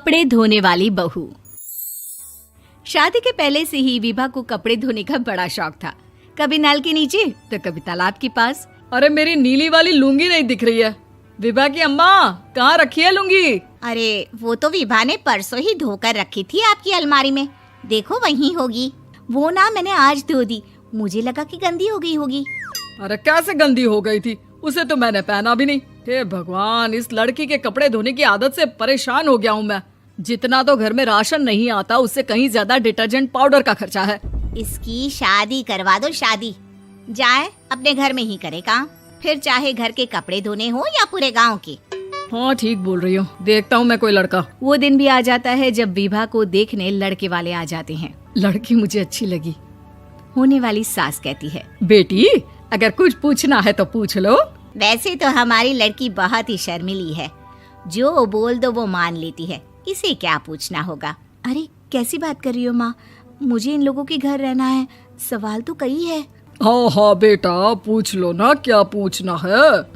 कपड़े धोने वाली बहू। शादी के पहले से ही विभा को कपड़े धोने का बड़ा शौक था। कभी नल के नीचे तो कभी तालाब के पास। अरे मेरी नीली वाली लुंगी नहीं दिख रही है। विभा की अम्मा, कहाँ रखी है लुंगी? अरे वो तो विभा ने परसों ही धोकर रखी थी आपकी अलमारी में, देखो वहीं होगी। वो ना मैंने आज धो दी, मुझे लगा कि गंदी हो गई होगी। अरे कैसे गंदी हो गई थी? उसे तो मैंने पहना भी नहीं। हे भगवान, इस लड़की के कपड़े धोने की आदत से परेशान हो गया हूँ मैं। जितना तो घर में राशन नहीं आता, उससे कहीं ज्यादा डिटर्जेंट पाउडर का खर्चा है। इसकी शादी करवा दो, शादी जाए अपने घर में ही करे काम, फिर चाहे घर के कपड़े धोने हो या पूरे गांव के। हाँ ठीक बोल रही हूँ, देखता हूँ मैं कोई लड़का। वो दिन भी आ जाता है जब विभा को देखने लड़के वाले आ जाते हैं। लड़की मुझे अच्छी लगी। होने वाली सास कहती है, बेटी अगर कुछ पूछना है तो पूछ लो। वैसे तो हमारी लड़की बहुत ही शर्मीली है, जो बोल दो वो मान लेती है, इसे क्या पूछना होगा। अरे कैसी बात कर रही हो माँ, मुझे इन लोगों के घर रहना है, सवाल तो कई है। हाँ हाँ बेटा, पूछ लो ना, क्या पूछना है।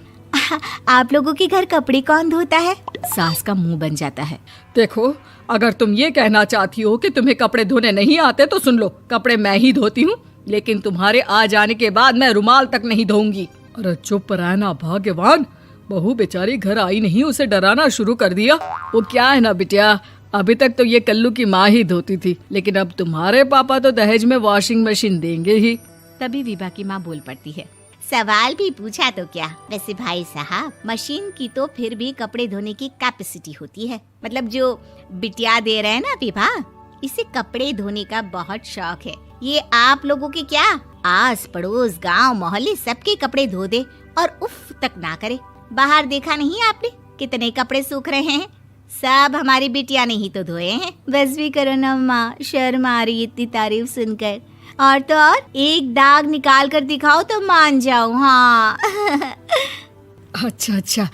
आप लोगों के घर कपड़े कौन धोता है? सास का मुंह बन जाता है। देखो, अगर तुम ये कहना चाहती हो कि तुम्हें कपड़े धोने नहीं आते तो सुन लो, कपड़े मैं ही धोती हूँ, लेकिन तुम्हारे आ जाने के बाद मैं रुमाल तक नहीं धोऊंगी। अरे चुप रहना भाग्यवान, बहू बेचारी घर आई नहीं, उसे डराना शुरू कर दिया। वो क्या है ना बिटिया, अभी तक तो ये कल्लू की माँ ही धोती थी, लेकिन अब तुम्हारे पापा तो दहेज में वॉशिंग मशीन देंगे ही। तभी विभा की माँ बोल पड़ती है, सवाल भी पूछा तो क्या। वैसे भाई साहब, मशीन की तो फिर भी कपड़े धोने की कैपेसिटी होती है। मतलब जो बिटिया दे रहे हैं ना विभा, इसे कपड़े धोने का बहुत शौक है। ये आप लोगों के क्या, आस पड़ोस गांव मोहल्ले सबके कपड़े धो दे और उफ तक ना करे। बाहर देखा नहीं आपने कितने कपड़े सूख रहे हैं? सब हमारी बिटिया ने ही तो धोए हैं। बस भी करो ना माँ, शर्म आ रही इतनी तारीफ सुनकर। और तो और एक दाग निकाल कर दिखाओ तो मान जाओ। हाँ अच्छा,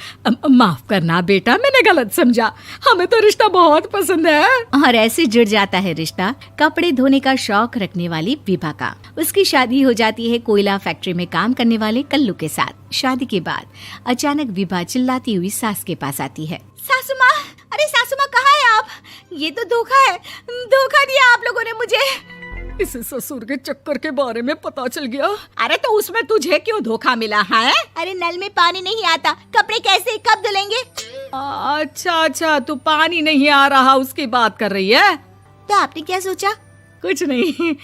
माफ करना बेटा, मैंने गलत समझा। हमें तो रिश्ता बहुत पसंद है। और ऐसे जुड़ जाता है रिश्ता कपड़े धोने का शौक रखने वाली विभा का। उसकी शादी हो जाती है कोयला फैक्ट्री में काम करने वाले कल्लू के साथ। शादी के बाद अचानक विभा चिल्लाती हुई सास के पास आती है। सासू माँ, अरे सासू माँ कहाँ है आप? ये तो धोखा है, धोखा दिया आप लोगों ने मुझे। इसे ससुर के चक्कर के बारे में पता चल गया। अरे तो उसमें तुझे क्यों धोखा मिला है? अरे नल में पानी नहीं आता, कपड़े कैसे कब धुलेंगे? अच्छा, तू पानी नहीं आ रहा उसकी बात कर रही है। तो आपने क्या सोचा? कुछ नहीं।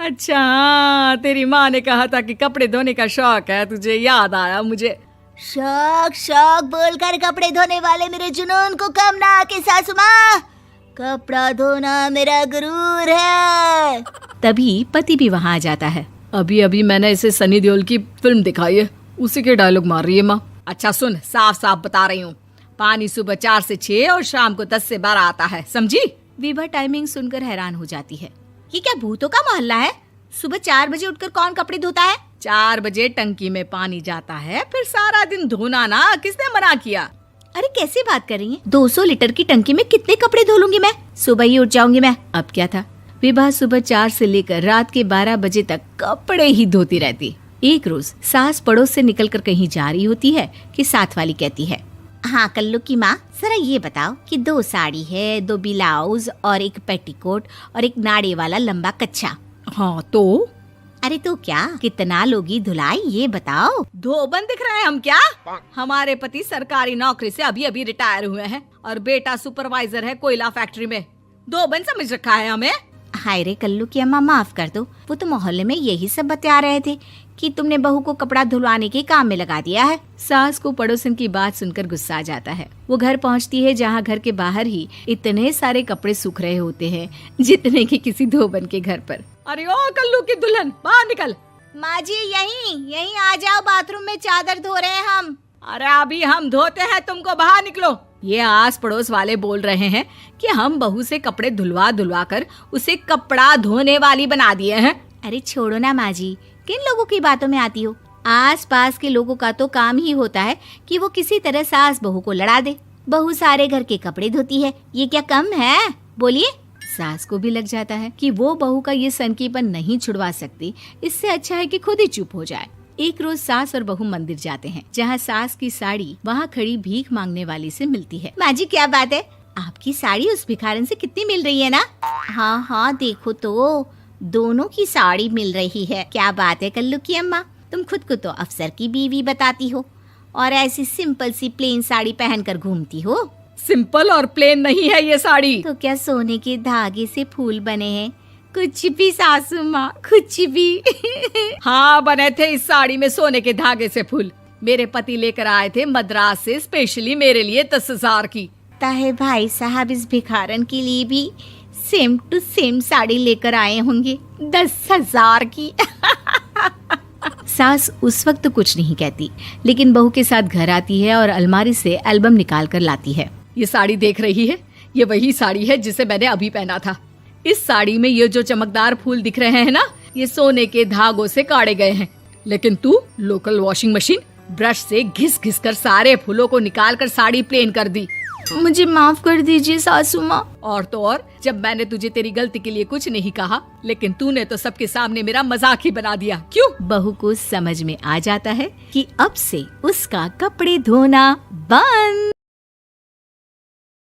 अच्छा, तेरी माँ ने कहा था कि कपड़े धोने का शौक है तुझे, याद आया मुझे। शौक बोलकर कपड़े धोने वाले मेरे जुनून को कम ना आके सासू माँ, कपड़ा धोना मेरा गुरूर है। तभी पति भी वहाँ आ जाता है। अभी मैंने इसे सनी देओल की फिल्म दिखाई है, उसी के डायलॉग मार रही है माँ। अच्छा सुन, साफ साफ बता रही हूँ, पानी सुबह 4 से 6 और शाम को 10 से 12 आता है, समझी? विभा टाइमिंग सुनकर हैरान हो जाती है। ये क्या भूतों का मोहल्ला है? सुबह 4 बजे उठकर कौन कपड़े धोता है? 4 बजे टंकी में पानी जाता है, फिर सारा दिन धोना ना, किसने मना किया? अरे कैसी बात कर रही हैं? 200 लीटर की टंकी में कितने कपड़े धो लूंगी मैं, सुबह ही उठ जाऊंगी मैं। अब क्या था, विभा सुबह 4 से लेकर रात के 12 बजे तक कपड़े ही धोती रहती। एक रोज सास पड़ोस से निकलकर कहीं जा रही होती है कि साथ वाली कहती है, हाँ कल्लू की माँ, जरा ये बताओ कि 2 साड़ी है, 2 ब्लाउज और एक पेटीकोट और एक नाड़े वाला लंबा कच्छा। हाँ तो? अरे तो क्या, कितना लोगी धुलाई ये बताओ। धोबन दिख रहे हैं हम क्या? हमारे पति सरकारी नौकरी से अभी रिटायर हुए हैं और बेटा सुपरवाइजर है कोयला फैक्ट्री में। धोबन समझ रखा है हमें? हाय रे कल्लू की अम्मा, माफ कर दो, वो तो मोहल्ले में यही सब बता रहे थे कि तुमने बहू को कपड़ा धुलवाने के काम में लगा दिया है। सास को पड़ोसन की बात सुनकर गुस्सा आ जाता है। वो घर पहुंचती है जहां घर के बाहर ही इतने सारे कपड़े सूख रहे होते हैं जितने कि किसी धोबन के घर पर। अरे ओ कल्लू की दुल्हन, बाहर निकल। माँ जी यहीं आ जाओ, बाथरूम में चादर धो रहे हैं हम। अरे अभी हम धोते हैं, तुमको बाहर निकलो। ये आस पड़ोस वाले बोल रहे हैं कि हम बहू से कपड़े धुलवा कर उसे कपड़ा धोने वाली बना दिए हैं। अरे छोड़ो ना माँ जी, किन लोगों की बातों में आती हो? आस पास के लोगों का तो काम ही होता है कि वो किसी तरह सास बहू को लड़ा दे। बहू सारे घर के कपड़े धोती है, ये क्या कम है? बोलिए। सास को भी लग जाता है कि वो बहू का ये सनकीपन नहीं छुड़वा सकती, इससे अच्छा है कि खुद ही चुप हो जाए। एक रोज सास और बहू मंदिर जाते हैं, जहाँ सास की साड़ी वहाँ खड़ी भीख मांगने वाली से मिलती है। माँ जी क्या बात है, आपकी साड़ी उस भिखारन से कितनी मिल रही है ना? हाँ हाँ देखो तो, दोनों की साड़ी मिल रही है। क्या बात है कल्लू की अम्मा, तुम खुद को तो अफसर की बीवी बताती हो और ऐसी सिंपल सी प्लेन साड़ी पहनकर घूमती हो। सिंपल और प्लेन नहीं है ये साड़ी। तो क्या सोने के धागे से फूल बने हैं? कुछ भी सासू माँ, कुछ भी। हाँ बने थे इस साड़ी में सोने के धागे से फूल। मेरे पति लेकर आए थे मद्रास से स्पेशली मेरे लिए 10,000 की। ताहे भाई साहब इस भिखारन के लिए भी सेम टू सेम साड़ी लेकर आए होंगे 10,000 की। सास उस वक्त तो कुछ नहीं कहती, लेकिन बहू के साथ घर आती है और अलमारी से एल्बम निकाल कर लाती है। ये साड़ी देख रही है, ये वही साड़ी है जिसे मैंने अभी पहना था। इस साड़ी में ये जो चमकदार फूल दिख रहे हैं ना, ये सोने के धागों से काढ़े गए हैं। लेकिन तू लोकल वॉशिंग मशीन ब्रश से घिस घिस कर सारे फूलों को निकाल कर साड़ी प्लेन कर दी। मुझे माफ कर दीजिए सासू माँ। और तो और, जब मैंने तुझे तेरी गलती के लिए कुछ नहीं कहा, लेकिन तूने तो सबके सामने मेरा मजाक ही बना दिया। क्यों? बहू को समझ में आ जाता है कि अब से उसका कपड़े धोना बंद।